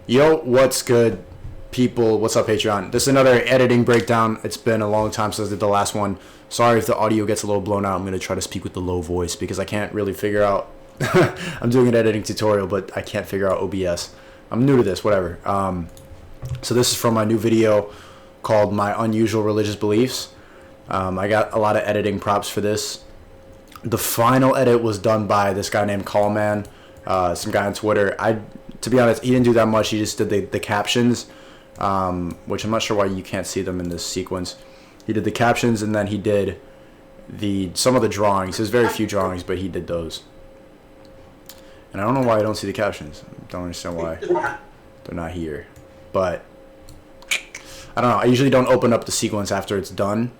Yo, what's good, people? What's up, Patreon? This is another editing breakdown. It's been a long time since I did the last one. Sorry if the audio gets a little blown out. I'm going to try to speak with the low voice because I can't really figure out. I'm doing an editing tutorial, but I can't figure out OBS. I'm new to this, whatever. So this is from my new video called My Unusual Religious Beliefs. I got a lot of editing props for this. The final edit was done by this guy named Callman, some guy on Twitter. To be honest, he didn't do that much. He just did the captions, which I'm not sure why you can't see them in this sequence. He did the captions, and then he did some of the drawings. There's very few drawings, but he did those. And I don't know why I don't see the captions. I don't understand why they're not here. But I don't know. I usually don't open up the sequence after it's done.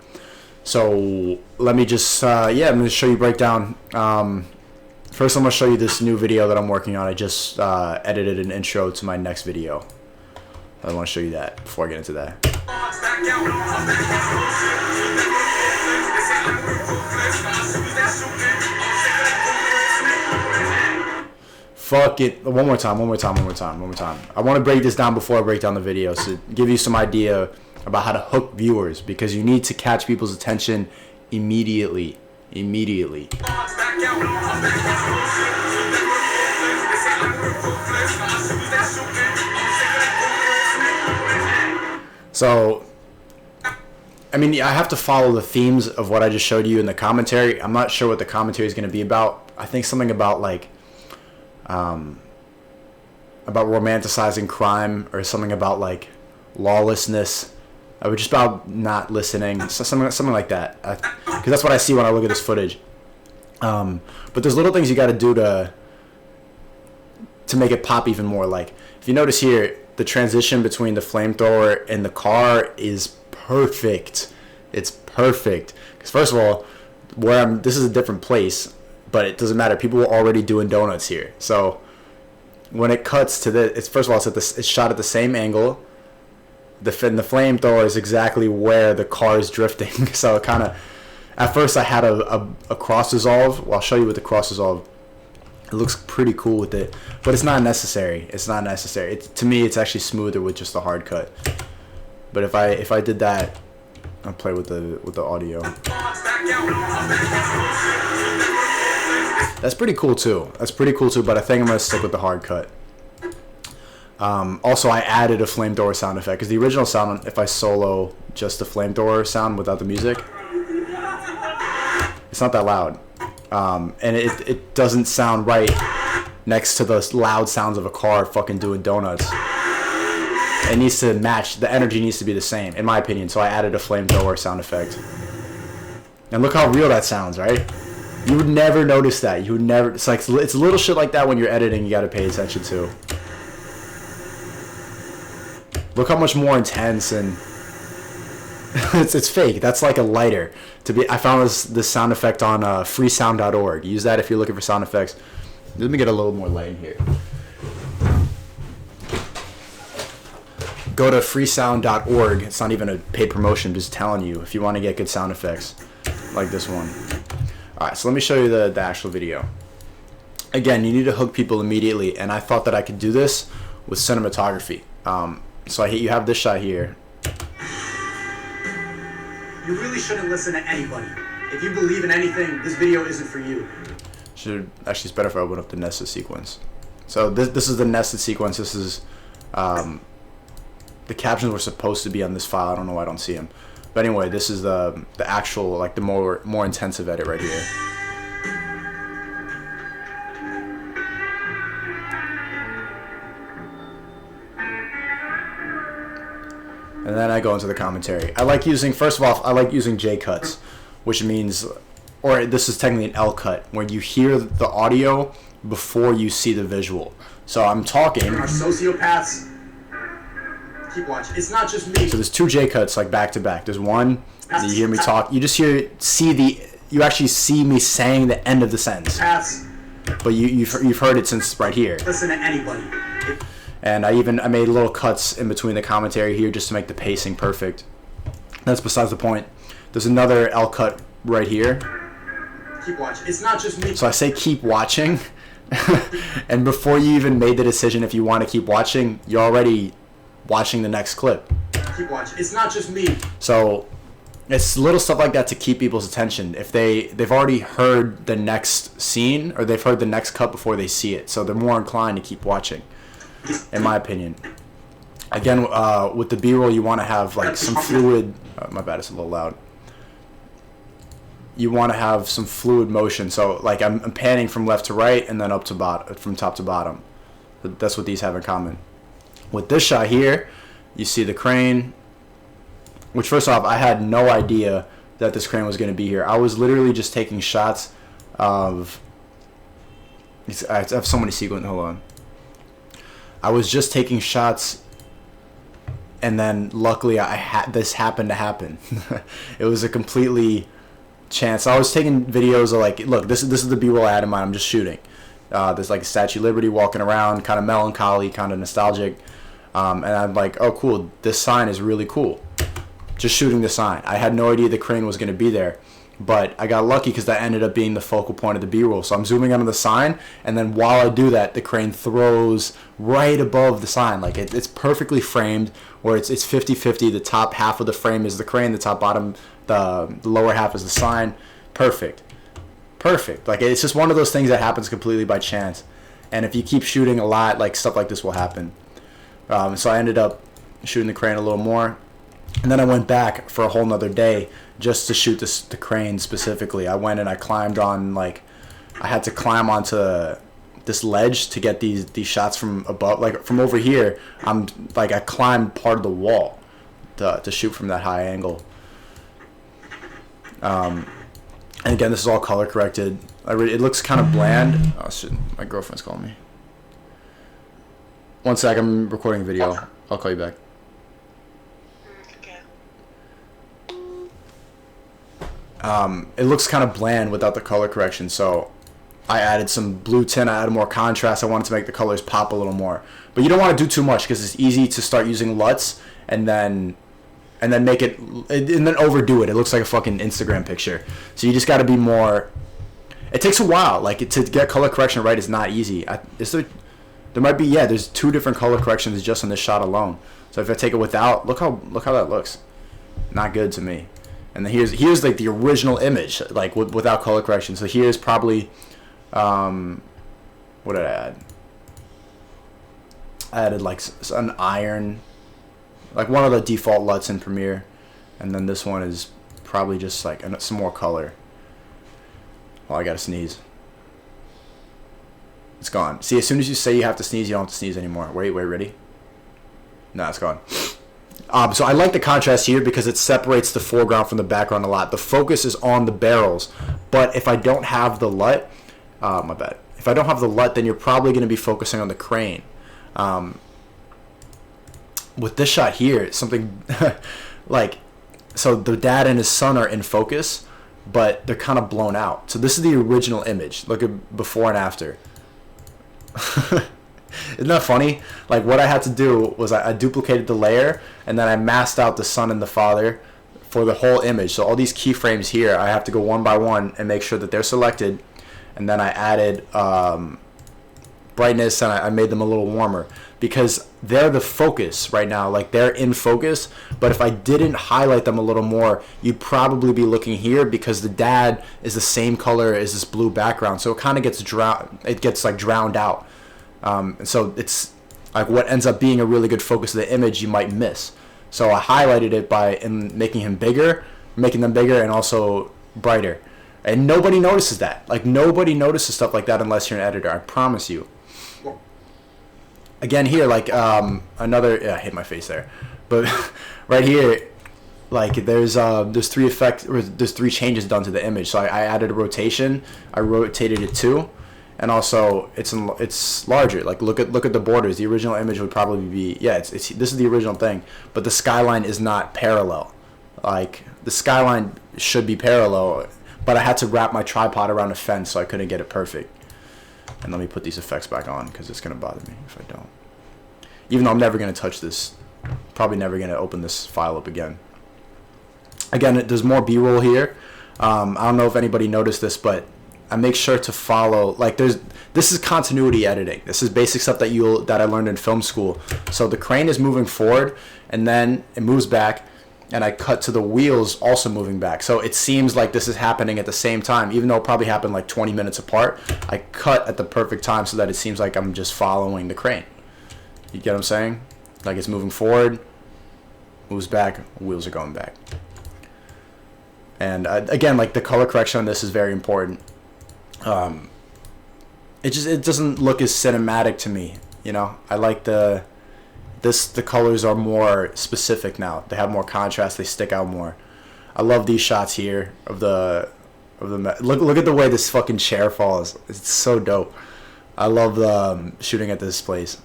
So let me just, I'm going to show you breakdown. First, I'm going to show you this new video that I'm working on. I just edited an intro to my next video. I want to show you that before I get into that. Fuck it. One more time. I want to break this down before I break down the video to give you some idea about how to hook viewers, because you need to catch people's attention immediately. So, I mean, I have to follow the themes of what I just showed you in the commentary. I'm not sure what the commentary is going to be about. I think something about about romanticizing crime, or something about like lawlessness. I was just about not listening, something like that. Because that's what I see when I look at this footage. But there's little things you got to do to make it pop even more. Like, if you notice here, the transition between the flamethrower and the car is perfect. It's perfect. Because first of all, this is a different place, but it doesn't matter. People were already doing donuts here. So when it cuts to first of all, it's shot at the same angle. The flamethrower is exactly where the car is drifting. So it kind of, at first I had a cross dissolve. Well, I'll show you with the cross dissolve. It looks pretty cool with it, but it's not necessary. To me, it's actually smoother with just the hard cut. But if I did that, I'll play with the audio. That's pretty cool too. But I think I'm gonna stick with the hard cut. Also, I added a flamethrower sound effect, because the original sound, if I solo just the flamethrower sound without the music, it's not that loud, and it doesn't sound right next to the loud sounds of a car fucking doing donuts. It needs to match. The energy needs to be the same, in my opinion. So I added a flamethrower sound effect, and look how real that sounds, right? You would never notice that. You would never. It's little shit like that when you're editing. You got to pay attention to. Look how much more intense, and it's fake. That's like a lighter. I found this sound effect on freesound.org. Use that if you're looking for sound effects. Let me get a little more light in here. Go to freesound.org. It's not even a paid promotion. I'm just telling you, if you want to get good sound effects like this one. Alright, so let me show you the actual video. Again, you need to hook people immediately, and I thought that I could do this with cinematography. So you have this shot here. You really shouldn't listen to anybody. If you believe in anything, this video isn't for you. Actually, it's better if I open up the nested sequence. So this is the nested sequence. This is the captions were supposed to be on this file. I don't know why I don't see them. But anyway, this is the actual, like, the more intensive edit right here. And then I go into the commentary. First of all, I like using J cuts, which means, or this is technically an L cut, where you hear the audio before you see the visual. So I'm talking. Our sociopaths. Keep watching. It's not just me. So there's two J cuts, like, back to back. There's one, and you hear me talk. You just you actually see me saying the end of the sentence. But you've heard it since right here. Listen to anybody. And I made little cuts in between the commentary here just to make the pacing perfect. That's besides the point. There's another L cut right here. Keep watching. It's not just me. So I say keep watching And before you even made the decision if you want to keep watching, you're already watching the next clip. Keep watching. It's not just me. So it's little stuff like that to keep people's attention. If they've already heard the next scene or they've heard the next cut before they see it, so they're more inclined to keep watching, in my opinion. Again, with the B-roll, you want to have like some fluid. My bad, it's a little loud. You want to have some fluid motion. So like I'm panning from left to right and then up to bottom, from top to bottom. That's what these have in common. With this shot here, you see the crane. Which, first off, I had no idea that this crane was going to be here. I was literally just taking shots of... I have so many sequences. Hold on. I was just taking shots, and then luckily this happened to happen. It was a completely chance. I was taking videos of like, look, this is the B-roll I had in mind. I'm just shooting. There's like a Statue of Liberty walking around, kind of melancholy, kind of nostalgic. And I'm like, oh, cool. This sign is really cool. Just shooting the sign. I had no idea the crane was going to be there, but I got lucky because that ended up being the focal point of the B-roll. So I'm zooming in on the sign, and then while I do that, the crane throws right above the sign. Like it's perfectly framed, where it's 50-50. The top half of the frame is the crane, the top bottom, the lower half is the sign. Perfect. Like it's just one of those things that happens completely by chance. And if you keep shooting a lot, like stuff like this will happen. So I ended up shooting the crane a little more. And then I went back for a whole nother day just to shoot the crane specifically. I went and I climbed on, like, I had to climb onto this ledge to get these shots from above. Like, from over here, I climbed part of the wall to shoot from that high angle. And again, this is all color corrected. It looks kind of bland. Oh, shit. My girlfriend's calling me. One sec, I'm recording a video. I'll call you back. It looks kind of bland without the color correction, so I added some blue tint. I added more contrast. I wanted to make the colors pop a little more, but you don't want to do too much because it's easy to start using LUTs and then make it and then overdo it. It looks like a fucking Instagram picture. So you just got to be more. It takes a while. Like to get color correction right is not easy. There might be there's 2 different color corrections just on this shot alone. So if I take it without, look how that looks. Not good to me. And then here's like the original image, like without color correction. So here's probably, what did I add? I added like an iron, like one of the default LUTs in Premiere, and then this one is probably just like some more color. Well, I gotta sneeze. It's gone. See, as soon as you say you have to sneeze, you don't have to sneeze anymore. Wait, ready? No, it's gone. So I like the contrast here because it separates the foreground from the background a lot. The focus is on the barrels, but if I don't have the LUT, my bad. If I don't have the LUT, then you're probably going to be focusing on the crane. With this shot here, it's something like, so the dad and his son are in focus, but they're kind of blown out. So this is the original image. Look at before and after. Isn't that funny? Like what I had to do was I duplicated the layer and then I masked out the son and the father for the whole image. So all these keyframes here, I have to go one by one and make sure that they're selected. And then I added brightness and I made them a little warmer because they're the focus right now. Like they're in focus, but if I didn't highlight them a little more, you'd probably be looking here because the dad is the same color as this blue background. So it kind of gets drowned out. So it's like what ends up being a really good focus of the image you might miss. So I highlighted it by making them bigger, and also brighter. And nobody notices that. Like nobody notices stuff like that unless you're an editor. I promise you. Again here, like another. I hit my face there, but right here, like there's 3 effects. Or there's 3 changes done to the image. So I added a rotation. I rotated it 2. And also, it's larger. Like look at the borders. The original image would probably be this is the original thing, but the skyline is not parallel. Like the skyline should be parallel, but I had to wrap my tripod around a fence, so I couldn't get it perfect. And let me put these effects back on because it's gonna bother me if I don't. Even though I'm never gonna touch this, probably never gonna open this file up again. Again, there's more B-roll here. I don't know if anybody noticed this, but I make sure to follow, like, this is continuity editing. This is basic stuff that I learned in film school. So the crane is moving forward, and then it moves back, and I cut to the wheels also moving back. So it seems like this is happening at the same time, even though it probably happened like 20 minutes apart. I cut at the perfect time so that it seems like I'm just following the crane. You get what I'm saying? Like, it's moving forward, moves back, wheels are going back. And again, like, the color correction on this is very important. It doesn't look as cinematic to me, you know. I like the colors are more specific now. They have more contrast. They stick out more. I love these shots here of the look at the way this fucking chair falls. It's so dope. I love shooting at this place.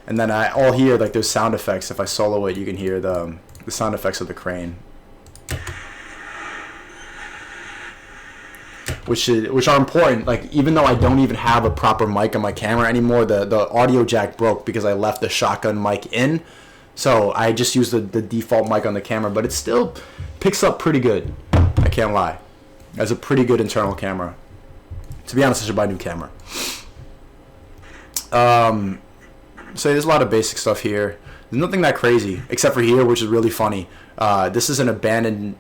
And then all here, like, there's sound effects. If I solo it, you can hear the sound effects of the crane, which are important. Like, even though I don't even have a proper mic on my camera anymore, the audio jack broke because I left the shotgun mic in, so I just use the default mic on the camera, but it still picks up pretty good. I can't lie. It's a pretty good internal camera. To be honest, I should buy a new camera. So there's a lot of basic stuff here. There's nothing that crazy, except for here, which is really funny. This is an abandoned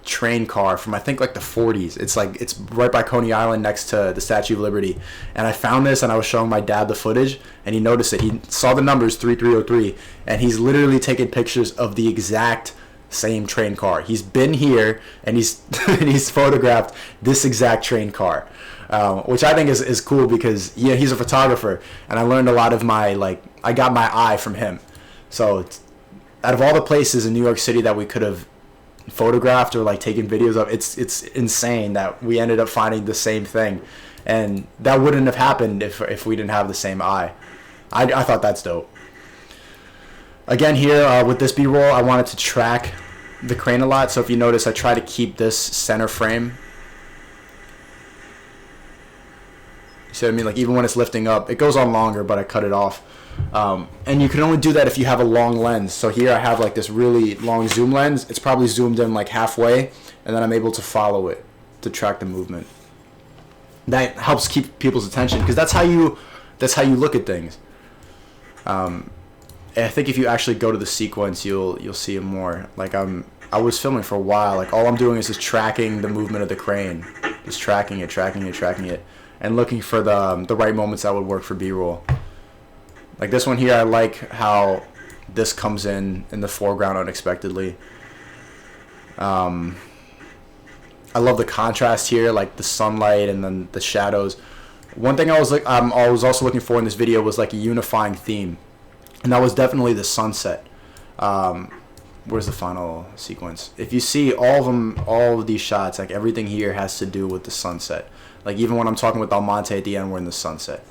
train car from, I think, like the 40s. It's right by Coney Island next to the Statue of Liberty. And I found this, and I was showing my dad the footage, and he noticed it. He saw the numbers 3303, and he's literally taken pictures of the exact same train car. He's been here, and he's he's photographed this exact train car, which I think is cool because, yeah, he's a photographer, and I learned a lot of I got my eye from him. So out of all the places in New York City that we could have photographed or like taken videos of, it's insane that we ended up finding the same thing, and that wouldn't have happened if we didn't have the same eye. I thought that's dope. Again, here with this B-roll, I wanted to track the crane a lot, so if you notice, I try to keep this center frame. You see what I mean? Like, even when it's lifting up, it goes on longer, but I cut it off. And you can only do that if you have a long lens. So here I have like this really long zoom lens. It's probably zoomed in like halfway, and then I'm able to follow it to track the movement. That helps keep people's attention, because that's how you look at things. I think if you actually go to the sequence, you'll see it more. Like, I was filming for a while. Like, all I'm doing is just tracking the movement of the crane, just tracking it, and looking for the right moments that would work for B-roll. Like this one here, I like how this comes in the foreground unexpectedly. I love the contrast here, like the sunlight and then the shadows. One thing I was also looking for in this video was like a unifying theme, and that was definitely the sunset. Where's the final sequence? If you see all of these shots, like everything here has to do with the sunset. Like, even when I'm talking with Almonte at the end, we're in the sunset.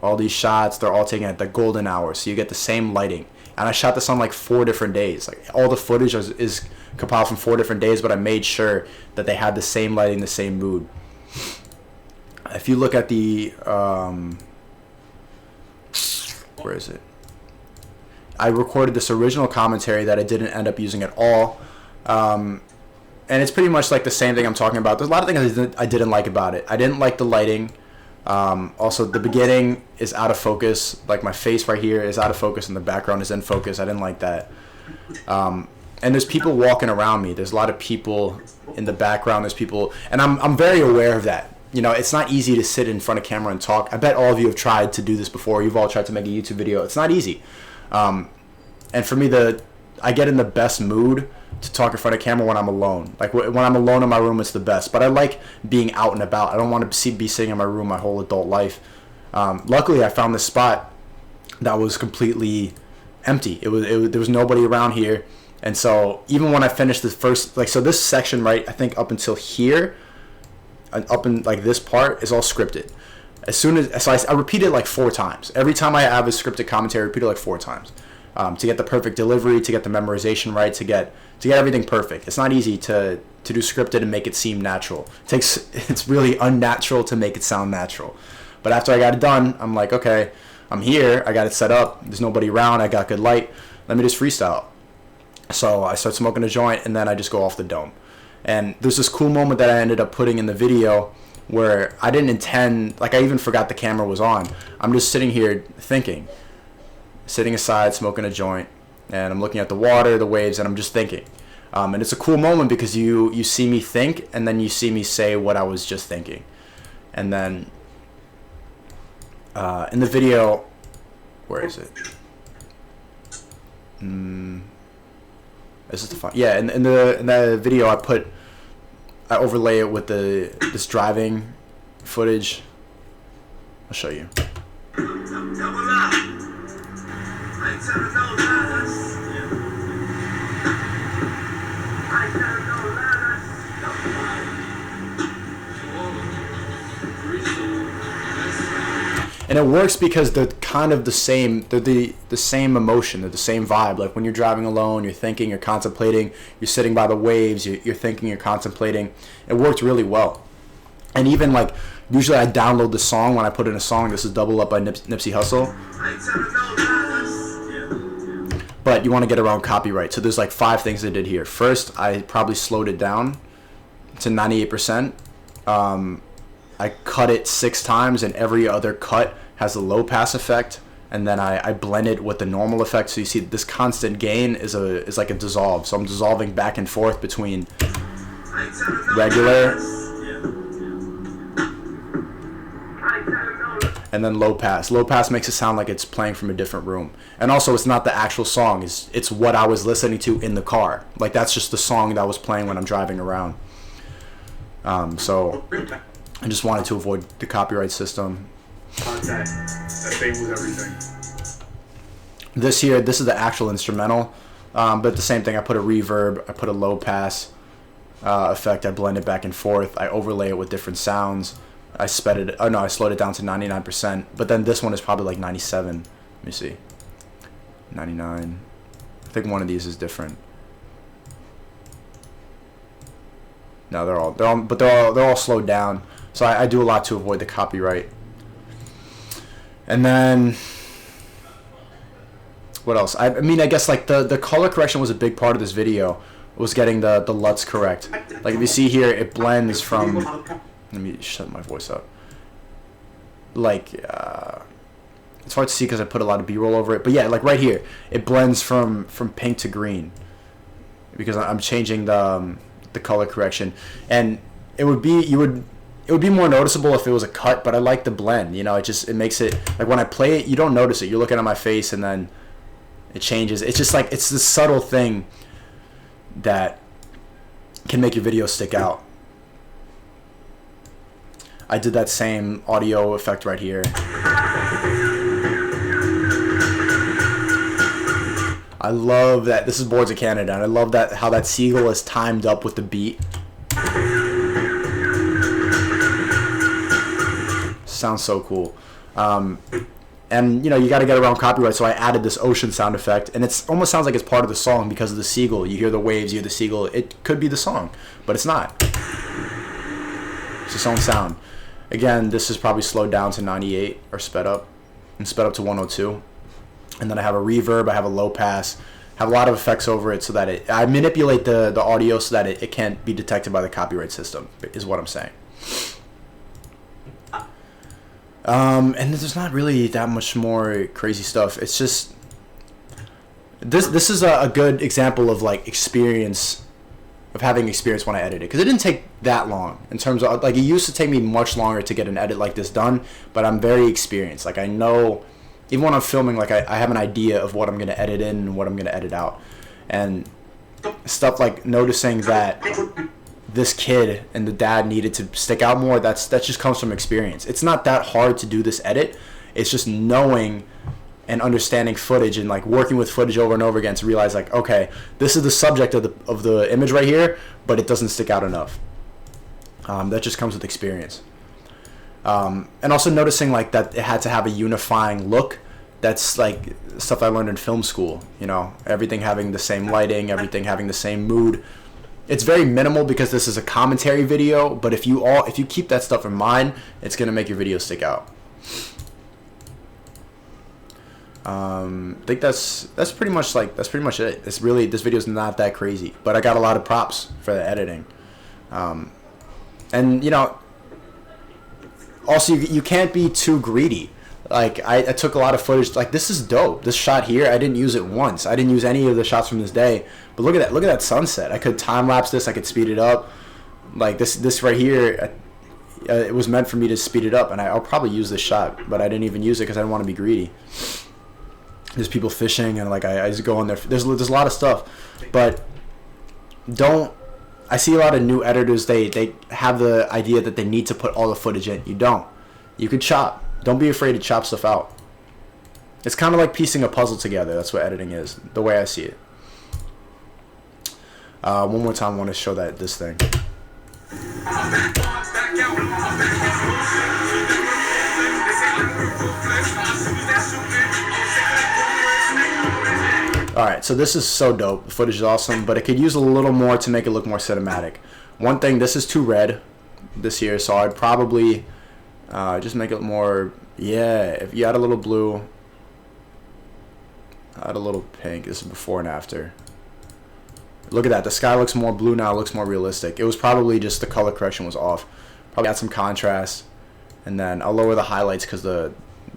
All these shots, they're all taken at the golden hour, so you get the same lighting. And I shot this on like 4 different days. Like, all the footage is compiled from 4 different days, but I made sure that they had the same lighting, the same mood. If you look at the where is it? I recorded this original commentary that I didn't end up using at all. And it's pretty much like the same thing I'm talking about. There's a lot of things I didn't like about it. I didn't like the lighting. Also, the beginning is out of focus. Like, my face right here is out of focus and the background is in focus. I didn't like that. And there's people walking around me. There's a lot of people in the background. There's people, and I'm very aware of that. You know, it's not easy to sit in front of camera and talk. I bet all of you have tried to do this before. You've all tried to make a YouTube video. It's not easy. And for me, I get in the best mood to talk in front of camera when I'm alone. Like, when I'm alone in my room, it's the best. But I like being out and about. I don't want to be sitting in my room my whole adult life. Luckily, I found this spot that was completely empty. There was nobody around here. And so even when I finished the first, like, so this section, right, I think up until here, and up in like this part is all scripted. As soon as, so I repeat it like 4 times. Every time I have a scripted commentary, I repeat it like 4 times. To get the perfect delivery, to get the memorization right, to get everything perfect. It's not easy to do scripted and make it seem natural. It's really unnatural to make it sound natural. But after I got it done, I'm like, okay, I'm here, I got it set up, there's nobody around, I got good light, let me just freestyle. So I start smoking a joint, and then I just go off the dome. And there's this cool moment that I ended up putting in the video where I didn't intend, like I even forgot the camera was on. I'm just sitting here thinking, sitting aside, smoking a joint, and I'm looking at the water, the waves, and I'm just thinking. And it's a cool moment because you see me think, and then you see me say what I was just thinking. And then in the video, where is it? Is it the fun? Yeah, in the video I overlay it with this driving footage. I'll show you. And it works because they're kind of the same. They're the same emotion. They're the same vibe. Like when you're driving alone, you're thinking, you're contemplating. You're sitting by the waves. You're thinking, you're contemplating. It worked really well. And even like usually I download the song when I put in a song. This is Double Up by Nipsey Hussle. But you want to get around copyright. So there's like 5 things I did here. First, I probably slowed it down to 98%. I cut it 6 times, and every other cut has a low pass effect, and then I blend it with the normal effect. So you see this constant gain is like a dissolve. So I'm dissolving back and forth between regular and then low pass. Low pass makes it sound like it's playing from a different room. And also it's not the actual song, it's what I was listening to in the car. Like that's just the song that was playing when I'm driving around. So I just wanted to avoid the copyright system. Contact. That thing was everything. This is the actual instrumental, but the same thing. I put a reverb, I put a low pass effect, I blend it back and forth, I overlay it with different sounds. I slowed it down to 99%, but then this one is probably like 97. Let me see. 99. I think one of these is different. No, they're all slowed down. So I do a lot to avoid the copyright. And then what else? I mean, I guess like the color correction was a big part of this video. Was getting the LUTs correct. Like if you see here, it blends from. Let me shut my voice up. Like it's hard to see because I put a lot of B-roll over it. But yeah, like right here, it blends from pink to green because I'm changing the color correction, and it would be more noticeable if it was a cut, but I like the blend. You know, it makes it like when I play it, you don't notice it. You're looking at my face, and then it changes. It's just like it's this subtle thing that can make your video stick out. I did that same audio effect right here. I love that. This is Boards of Canada, and I love that how that seagull is timed up with the beat. Sounds so cool. And you know, you got to get around copyright, so I added this ocean sound effect, and it almost sounds like it's part of the song because of the seagull. You hear the waves, you hear the seagull. It could be the song, but it's not. It's its own sound. Again, this is probably slowed down to 98 or sped up, and sped up to 102. And then I have a reverb, I have a low pass, have a lot of effects over it so that I manipulate the audio so that it can't be detected by the copyright system, is what I'm saying. And there's not really that much more crazy stuff. It's just this is a good example of like experience, of having experience when I edit it, because it didn't take that long in terms of like it used to take me much longer to get an edit like this done, but I'm very experienced. Like I know, even when I'm filming, like I have an idea of what I'm gonna edit in and what I'm gonna edit out, and stuff like noticing that this kid and the dad needed to stick out more. That just comes from experience. It's not that hard to do this edit. It's just knowing and understanding footage and like working with footage over and over again to realize like, okay, this is the subject of the image right here, but it doesn't stick out enough. That just comes with experience. And also noticing like that it had to have a unifying look. That's like stuff I learned in film school, you know, everything having the same lighting, everything having the same mood. It's very minimal because this is a commentary video, but if you keep that stuff in mind, it's gonna make your video stick out. I think that's pretty much it. This video is not that crazy, but I got a lot of props for the editing. And you know, also you can't be too greedy. Like I took a lot of footage. Like this is dope. This shot here, I didn't use it once. I didn't use any of the shots from this day. But look at that. Look at that sunset. I could time lapse this. I could speed it up. Like this right here, it was meant for me to speed it up, and I'll probably use this shot, but I didn't even use it because I didn't want to be greedy. There's people fishing, and like I just go on there. There's a lot of stuff, but don't. I see a lot of new editors. They have the idea that they need to put all the footage in. You don't. You could chop. Don't be afraid to chop stuff out. It's kind of like piecing a puzzle together. That's what editing is, the way I see it. One more time, I want to show this thing. Alright, so this is so dope. The footage is awesome, but it could use a little more to make it look more cinematic. One thing, this is too red this here, so I'd probably just make it more, yeah, if you add a little blue, add a little pink. This is before and after. Look at that. The sky looks more blue now. It looks more realistic. It was probably just the color correction was off. Probably add some contrast, and then I'll lower the highlights because the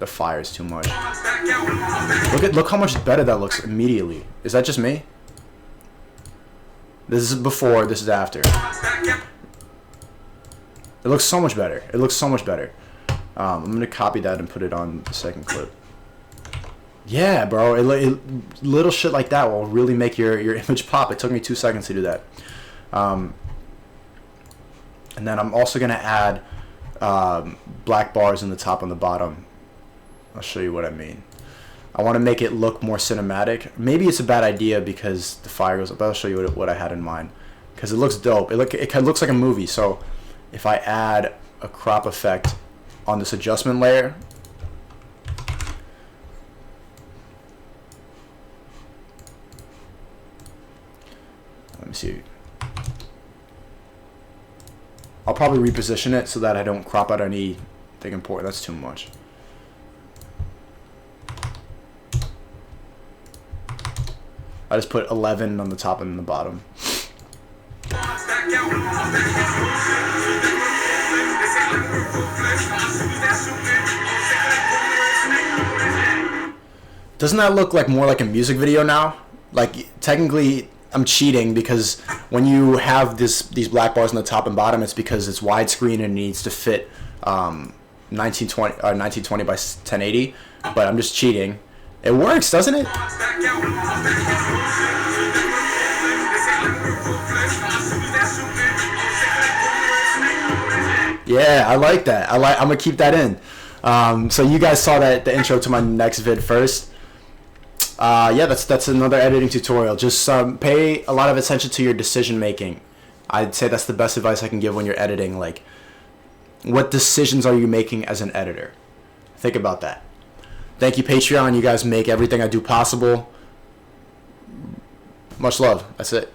fire is too much. Look how much better that looks immediately. Is that just me? This is before. This is after. It looks so much better. It looks so much better. I'm gonna copy that and put it on the second clip. Yeah, bro. Little shit like that will really make your image pop. It took me 2 seconds to do that. And then I'm also going to add black bars in the top and the bottom. I'll show you what I mean. I want to make it look more cinematic. Maybe it's a bad idea because the fire goes up, but I'll show you what I had in mind. Because it looks dope. It looks like a movie. So if I add a crop effect on this adjustment layer, let me see. I'll probably reposition it so that I don't crop out anything important. That's too much. I just put 11 on the top and the bottom. Doesn't that look like more like a music video now? Like technically I'm cheating because when you have these black bars on the top and bottom, it's because it's widescreen and it needs to fit 1920 by 1080. But I'm just cheating. It works, doesn't it? Yeah, I like that. I'm gonna keep that in. So you guys saw the intro to my next vid first. Yeah, that's another editing tutorial. Just pay a lot of attention to your decision making. I'd say that's the best advice I can give when you're editing. Like, what decisions are you making as an editor? Think about that. Thank you, Patreon. You guys make everything I do possible. Much love. That's it.